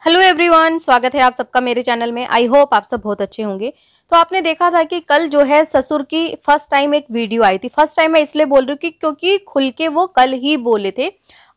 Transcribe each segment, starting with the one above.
Hello everyone, स्वागत है आप सबका मेरे चैनल में। आई होप आप सब बहुत अच्छे होंगे। तो आपने देखा था कि कल जो है ससुर की फर्स्ट टाइम एक वीडियो आई थी। फर्स्ट टाइम मैं इसलिए बोल रही हूँ कि क्योंकि खुल के वो कल ही बोले थे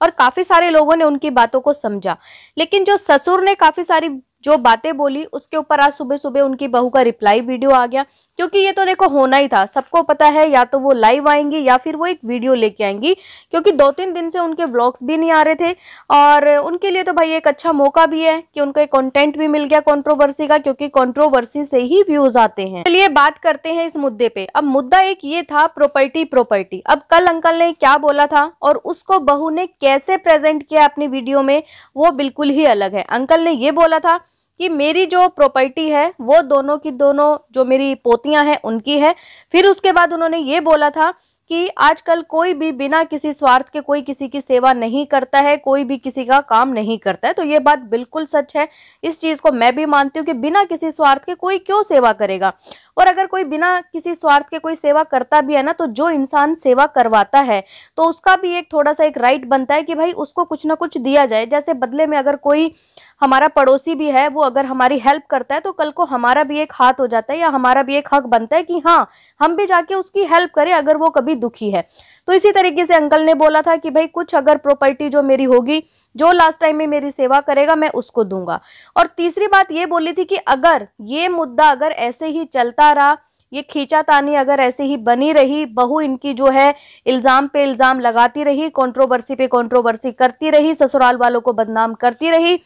और काफी सारे लोगों ने उनकी बातों को समझा। लेकिन जो ससुर ने काफी सारी जो बातें बोली उसके ऊपर आज सुबह सुबह उनकी बहू का रिप्लाई वीडियो आ गया। क्योंकि ये तो देखो होना ही था, सबको पता है, या तो वो लाइव आएंगी या फिर वो एक वीडियो लेके आएंगी। क्योंकि 2-3 दिन से उनके व्लॉग्स भी नहीं आ रहे थे और उनके लिए तो भाई एक अच्छा मौका भी है कि उनको एक कंटेंट भी मिल गया कंट्रोवर्सी का, क्योंकि कंट्रोवर्सी से ही व्यूज आते हैं। चलिए बात करते हैं इस मुद्दे पे। अब मुद्दा एक ये था, प्रॉपर्टी। अब कल अंकल ने क्या बोला था और उसको बहू ने कैसे प्रेजेंट किया अपनी वीडियो में, वो बिल्कुल ही अलग है। अंकल ने ये बोला था कि मेरी जो प्रॉपर्टी है वो दोनों की दोनों जो मेरी पोतियां हैं उनकी है। फिर उसके बाद उन्होंने ये बोला था कि आजकल कोई भी बिना किसी स्वार्थ के कोई किसी की सेवा नहीं करता है, कोई भी किसी का काम नहीं करता है। तो ये बात बिल्कुल सच है, इस चीज को मैं भी मानती हूँ कि बिना किसी स्वार्थ के कोई क्यों सेवा करेगा। और अगर कोई बिना किसी स्वार्थ के कोई सेवा करता भी है ना, तो जो इंसान सेवा करवाता है तो उसका भी एक थोड़ा सा एक राइट बनता है कि भाई उसको कुछ ना कुछ दिया जाए। जैसे बदले में अगर कोई हमारा पड़ोसी भी है, वो अगर हमारी हेल्प करता है तो कल को हमारा भी एक हाथ हो जाता है या हमारा भी एक हक बनता है कि हाँ, हम भी जाके उसकी हेल्प करें अगर वो कभी दुखी है। तो इसी तरीके से अंकल ने बोला था कि भाई कुछ अगर प्रॉपर्टी जो मेरी होगी, जो लास्ट टाइम में मेरी सेवा करेगा मैं उसको दूंगा। और तीसरी बात ये बोली थी कि अगर ये मुद्दा अगर ऐसे ही चलता रहा, ये खींचातानी अगर ऐसे ही बनी रही, बहू इनकी जो है इल्जाम पे इल्जाम लगाती रही, कंट्रोवर्सी पे कंट्रोवर्सी करती रही, ससुराल वालों को बदनाम करती रही,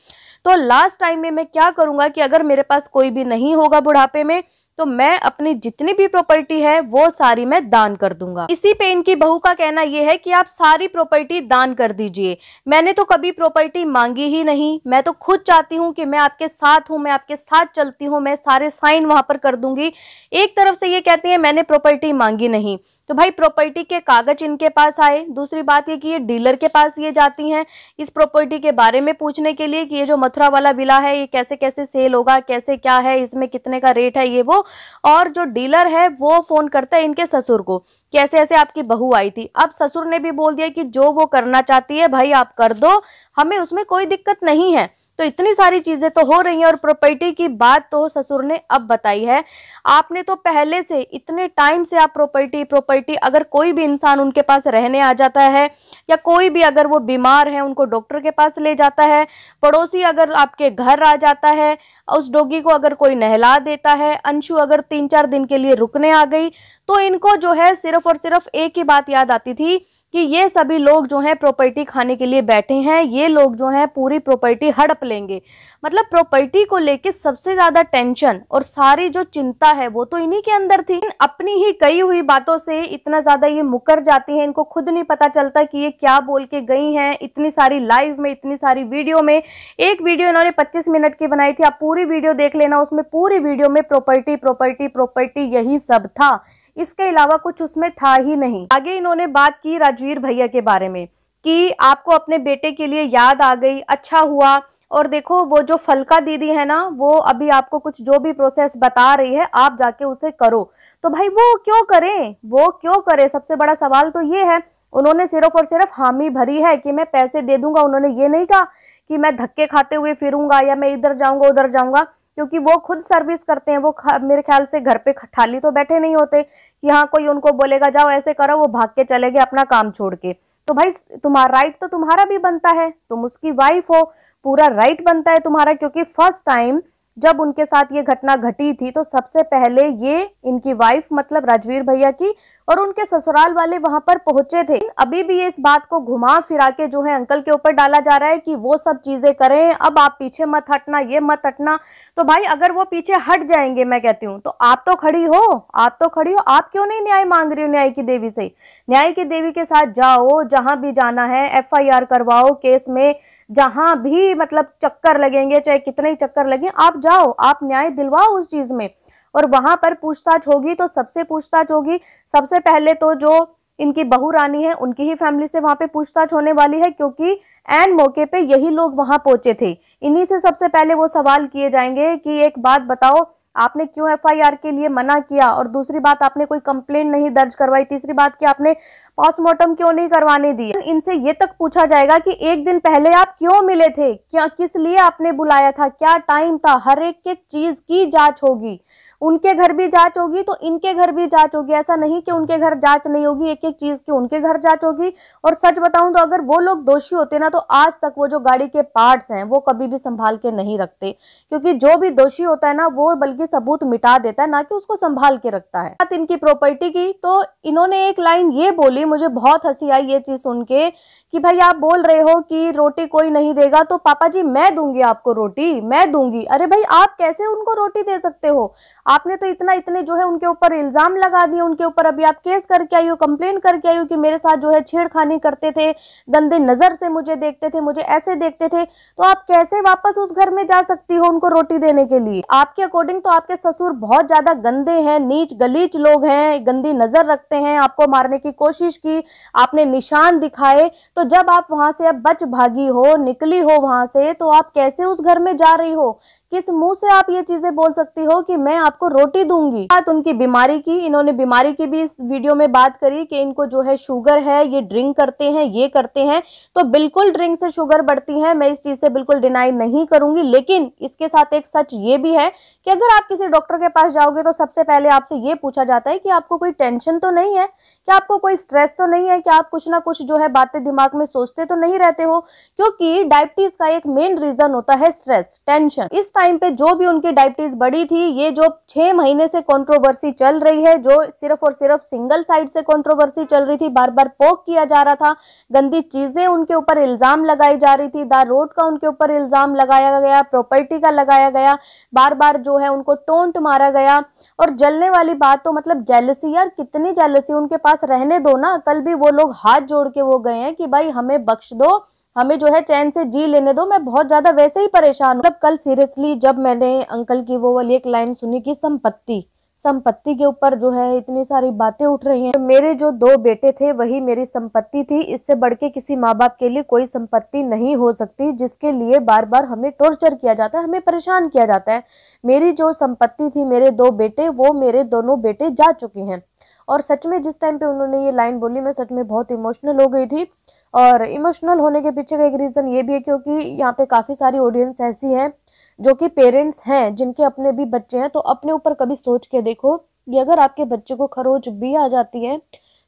तो लास्ट टाइम में मैं क्या करूंगा कि अगर मेरे पास कोई भी नहीं होगा बुढ़ापे में, तो मैं अपनी जितनी भी प्रॉपर्टी है वो सारी मैं दान कर दूंगा। इसी पे इनकी बहू का कहना यह है कि आप सारी प्रॉपर्टी दान कर दीजिए। मैंने तो कभी प्रॉपर्टी मांगी ही नहीं, मैं तो खुद चाहती हूँ कि मैं आपके साथ हूँ, मैं आपके साथ चलती हूँ, मैं सारे साइन वहां पर कर दूंगी। एक तरफ से ये कहती है मैंने प्रॉपर्टी मांगी नहीं, तो भाई प्रॉपर्टी के कागज इनके पास आए। दूसरी बात ये कि ये डीलर के पास ये जाती हैं इस प्रॉपर्टी के बारे में पूछने के लिए कि ये जो मथुरा वाला विला है ये कैसे कैसे सेल होगा, कैसे क्या है, इसमें कितने का रेट है, ये वो। और जो डीलर है वो फोन करता है इनके ससुर को, कैसे ऐसे आपकी बहू आई थी। अब ससुर ने भी बोल दिया कि जो वो करना चाहती है भाई आप कर दो, हमें उसमें कोई दिक्कत नहीं है। तो इतनी सारी चीजें तो हो रही हैं और प्रॉपर्टी की बात तो ससुर ने अब बताई है। आपने तो पहले से इतने टाइम से आप प्रॉपर्टी अगर कोई भी इंसान उनके पास रहने आ जाता है या कोई भी अगर वो बीमार है उनको डॉक्टर के पास ले जाता है, पड़ोसी अगर आपके घर आ जाता है, उस डॉगी को अगर कोई नहला देता है, अंशु अगर 3-4 दिन के लिए रुकने आ गई, तो इनको जो है सिर्फ और सिर्फ एक ही बात याद आती थी कि ये सभी लोग जो हैं प्रॉपर्टी खाने के लिए बैठे हैं, ये लोग जो हैं पूरी प्रॉपर्टी हड़प लेंगे। मतलब प्रॉपर्टी को लेके सबसे ज्यादा टेंशन और सारी जो चिंता है वो तो इन्हीं के अंदर थी। अपनी ही कही हुई बातों से इतना ज्यादा ये मुकर जाती हैं, इनको खुद नहीं पता चलता कि ये क्या बोल के गई हैं। इतनी सारी लाइव में, इतनी सारी वीडियो में, एक वीडियो इन्होंने 25 मिनट की बनाई थी, आप पूरी वीडियो देख लेना, उसमें पूरी वीडियो में प्रॉपर्टी यही सब था, इसके अलावा कुछ उसमें था ही नहीं। आगे इन्होंने बात की राजवीर भैया के बारे में कि आपको अपने बेटे के लिए याद आ गई, अच्छा हुआ। और देखो वो जो फलका दीदी है ना, वो अभी आपको कुछ जो भी प्रोसेस बता रही है आप जाके उसे करो। तो भाई वो क्यों करें, वो क्यों करें, सबसे बड़ा सवाल तो ये है। उन्होंने सिर्फ और सिर्फ हामी भरी है कि मैं पैसे दे दूंगा, उन्होंने ये नहीं कहा कि मैं धक्के खाते हुए फिरूंगा या मैं इधर जाऊंगा उधर जाऊंगा, क्योंकि वो खुद सर्विस करते हैं। वो मेरे ख्याल से घर पे खाली तो बैठे नहीं होते कि हाँ कोई उनको बोलेगा जाओ ऐसे करो, वो भाग के चले गए अपना काम छोड़ के। तो भाई तुम्हारा राइट तो तुम्हारा भी बनता है, तुम उसकी वाइफ हो, पूरा राइट बनता है तुम्हारा। क्योंकि फर्स्ट टाइम जब उनके साथ ये घटना घटी थी तो सबसे पहले ये इनकी वाइफ मतलब राजवीर भैया की और उनके ससुराल वाले वहां पर पहुंचे थे। अभी भी ये इस बात को घुमा फिरा के जो है अंकल के ऊपर डाला जा रहा है कि वो सब चीजें करें, अब आप पीछे मत हटना, ये मत हटना। तो भाई अगर वो पीछे हट जाएंगे, मैं कहती हूँ, तो आप तो खड़ी हो, आप तो खड़ी हो, आप क्यों नहीं न्याय मांग रही हो न्याय की देवी से। न्याय की देवी के साथ जाओ, जहां भी जाना है FIR करवाओ केस में, जहां भी मतलब चक्कर लगेंगे, चाहे कितने ही चक्कर लगे, आप जाओ, आप न्याय दिलवाओ उस चीज में। और वहां पर पूछताछ होगी तो सबसे पूछताछ होगी, सबसे पहले तो जो इनकी बहू रानी है उनकी ही फैमिली से वहां पे पूछताछ होने वाली है, क्योंकि एन मौके पे यही लोग वहां पहुंचे थे। इन्हीं से सबसे पहले वो सवाल किए जाएंगे कि एक बात बताओ, आपने क्यों एफआईआर के लिए मना किया, और दूसरी बात आपने कोई कंप्लेंट नहीं दर्ज करवाई, तीसरी बात कि आपने पोस्टमार्टम क्यों नहीं करवाने दिया। इनसे ये तक पूछा जाएगा कि एक दिन पहले आप क्यों मिले थे, क्या किस लिए आपने बुलाया था, क्या टाइम था, हर एक चीज की जांच होगी। उनके घर भी जांच होगी तो इनके घर भी जांच होगी, ऐसा नहीं कि उनके घर जांच नहीं होगी, एक एक चीज की उनके घर जांच होगी। और सच बताऊं तो अगर वो लोग दोषी होते ना तो आज तक वो जो गाड़ी के पार्ट्स हैं वो कभी भी संभाल के नहीं रखते, क्योंकि जो भी दोषी होता है ना वो बल्कि सबूत मिटा देता है, ना कि उसको संभाल के रखता है। बात इनकी प्रॉपर्टी की, तो इन्होंने एक लाइन ये बोली, मुझे बहुत हंसी आई ये चीज सुन के, कि भाई आप बोल रहे हो कि रोटी कोई नहीं देगा तो पापा जी मैं दूंगी आपको रोटी, मैं दूंगी। अरे भाई आप कैसे उनको रोटी दे सकते हो? आपने तो इतने जो है उनके ऊपर इल्जाम लगा दिए, उनके ऊपर अभी आप केस करके आई हो, कंप्लेन करके आई हो कि मेरे साथ जो है छेड़खानी करते थे, गंदे नजर से मुझे देखते थे, मुझे ऐसे देखते थे। तो आप कैसे वापस उस घर में जा सकती हो उनको रोटी देने के लिए? आपके अकॉर्डिंग तो आपके ससुर बहुत ज्यादा गंदे हैं, नीच गलीच लोग हैं, गंदी नजर रखते हैं, आपको मारने की कोशिश की, आपने निशान दिखाए। तो जब आप वहां से अब बच भागी हो, निकली हो वहां से, तो आप कैसे उस घर में जा रही हो? किस मुंह से आप ये चीजें बोल सकती हो कि मैं आपको रोटी दूंगी? बात उनकी बीमारी की, इन्होंने बीमारी की भी इस वीडियो में बात करी कि इनको जो है शुगर है, ये ड्रिंक करते हैं, ये करते हैं। तो बिल्कुल ड्रिंक से शुगर बढ़ती है, मैं इस चीज से बिल्कुल डिनाई नहीं करूंगी। लेकिन इसके साथ एक सच ये भी है कि अगर आप किसी डॉक्टर के पास जाओगे तो सबसे पहले आपसे ये पूछा जाता है कि आपको कोई टेंशन तो नहीं है, क्या आपको कोई स्ट्रेस तो नहीं है, क्या आप कुछ ना कुछ जो है बातें दिमाग में सोचते तो नहीं रहते हो? क्योंकि डायबिटीज का एक मेन रीजन होता है स्ट्रेस, टेंशन। इस टाइम पे जो भी उनकी डायबिटीज बढ़ी थी, ये जो 6 महीने से कंट्रोवर्सी चल रही है, जो सिर्फ और सिर्फ सिंगल साइड से कंट्रोवर्सी चल रही थी, बार बार पोक किया जा रहा था, गंदी चीजें उनके ऊपर इल्जाम लगाई जा रही थी, दार रोड का उनके ऊपर इल्जाम लगाया गया, प्रॉपर्टी का लगाया गया, बार बार जो है उनको टोंट मारा गया। और जलने वाली बात तो मतलब जेलसी, यार कितनी जेलसी, उनके पास रहने दो ना। कल भी वो लोग हाथ जोड़ के वो गए हैं कि भाई हमें बख्श दो, हमें जो है चैन से जी लेने दो, मैं बहुत ज्यादा वैसे ही परेशान हूँ। मतलब कल सीरियसली जब मैंने अंकल की वो वाली एक लाइन सुनी कि संपत्ति के ऊपर जो है इतनी सारी बातें उठ रही हैं, तो मेरे जो 2 बेटे थे वही मेरी संपत्ति थी, इससे बढ़ के किसी माँ बाप के लिए कोई संपत्ति नहीं हो सकती जिसके लिए बार बार हमें टॉर्चर किया जाता है, हमें परेशान किया जाता है। मेरी जो संपत्ति थी, मेरे 2 बेटे, वो मेरे दोनों बेटे जा चुके हैं। और सच में जिस टाइम पे उन्होंने ये लाइन बोली, मैं सच में बहुत इमोशनल हो गई थी। और इमोशनल होने के पीछे का एक रीजन ये भी है क्योंकि यहाँ पे काफी सारी ऑडियंस ऐसी है जो कि पेरेंट्स हैं, जिनके अपने भी बच्चे हैं। तो अपने ऊपर कभी सोच के देखो कि अगर आपके बच्चे को खरोच भी आ जाती है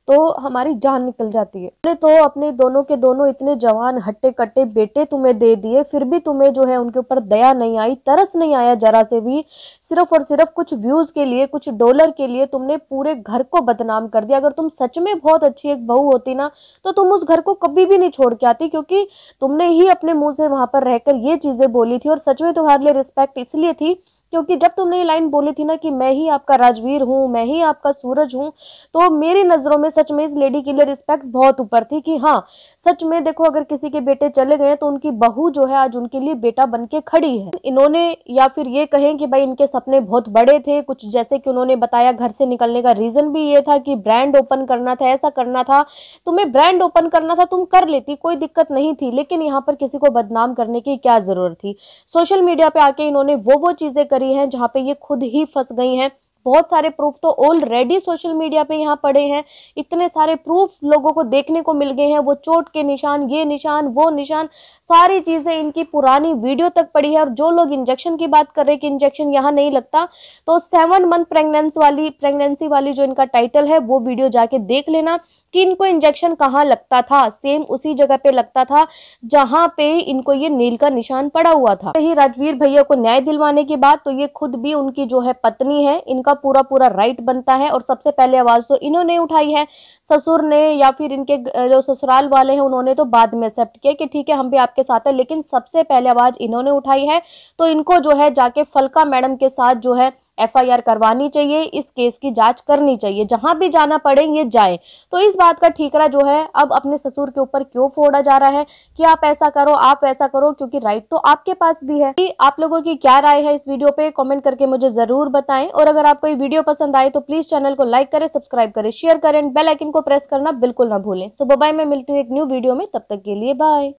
तो हमारी जान निकल जाती है। हमने तो अपने दोनों के दोनों इतने जवान हट्टे कट्टे बेटे तुम्हें दे दिए, फिर भी तुम्हें जो है उनके ऊपर दया नहीं आई, तरस नहीं आया जरा से भी। सिर्फ और सिर्फ कुछ व्यूज के लिए, कुछ डॉलर के लिए तुमने पूरे घर को बदनाम कर दिया। अगर तुम सच में बहुत अच्छी एक बहू होती ना तो तुम उस घर को कभी भी नहीं छोड़ के आती, क्योंकि तुमने ही अपने मुंह से वहां पर रहकर ये चीजें बोली थी। और सच में तुम्हारे लिए रिस्पेक्ट इसलिए थी क्योंकि जब तुमने ये लाइन बोली थी ना कि मैं ही आपका राजवीर हूँ, मैं ही आपका सूरज हूँ, तो मेरी नजरों में सच में इस लेडी के लिए रिस्पेक्ट बहुत ऊपर थी कि हाँ सच में देखो अगर किसी के बेटे चले गए तो उनकी बहू जो है आज उनके लिए बेटा बन के खड़ी है। इन्होंने या फिर ये कहें कि भाई इनके सपने बहुत बड़े थे, कुछ जैसे कि उन्होंने बताया घर से निकलने का रीजन भी ये था कि ब्रांड ओपन करना था, ऐसा करना था। तुम्हें ब्रांड ओपन करना था, तुम कर लेती, कोई दिक्कत नहीं थी, लेकिन यहाँ पर किसी को बदनाम करने की क्या जरूरत थी? सोशल मीडिया पे आके इन्होंने वो चीजें करी हैं जहाँ पे ये खुद ही फंस गई हैं। बहुत सारे प्रूफ तो ऑलरेडी सोशल मीडिया पे यहाँ पड़े हैं, इतने सारे प्रूफ लोगों को देखने को मिल गए हैं, वो चोट के निशान, ये निशान, वो निशान, सारी चीजें इनकी पुरानी वीडियो तक पड़ी है। और जो लोग इंजेक्शन की बात कर रहे हैं कि इंजेक्शन यहाँ नहीं लगता, तो 7 मंथ प्रेगनेंसी वाली जो इनका टाइटल है वो वीडियो जाके देख लेना कि इनको इंजेक्शन कहाँ लगता था, सेम उसी जगह पे लगता था जहां पे इनको ये नील का निशान पड़ा हुआ था। यही राजवीर भैया को न्याय दिलवाने की बात, तो ये खुद भी उनकी जो है पत्नी है, इनका पूरा राइट बनता है। और सबसे पहले आवाज तो इन्होंने उठाई है, ससुर ने या फिर इनके जो ससुराल वाले हैं उन्होंने तो बाद में एक्सेप्ट किया कि ठीक है हम भी आपके साथ है, लेकिन सबसे पहले आवाज इन्होंने उठाई है। तो इनको जो है जाके फलका मैडम के साथ जो है एफआईआर करवानी चाहिए, इस केस की जांच करनी चाहिए, जहां भी जाना पड़े ये जाए। तो इस बात का ठीकरा जो है अब अपने ससुर के ऊपर क्यों फोड़ा जा रहा है कि आप ऐसा करो, आप वैसा करो, क्योंकि राइट तो आपके पास भी है। कि आप लोगों की क्या राय है इस वीडियो पे कमेंट करके मुझे जरूर बताएं। और अगर आपको ये वीडियो पसंद आए तो प्लीज चैनल को लाइक करें, सब्सक्राइब करें, शेयर करें, बेल आइकन को प्रेस करना बिल्कुल ना भूलें। सो बाय, मैं मिलती हूँ एक न्यू वीडियो में, तब तक के लिए बाय।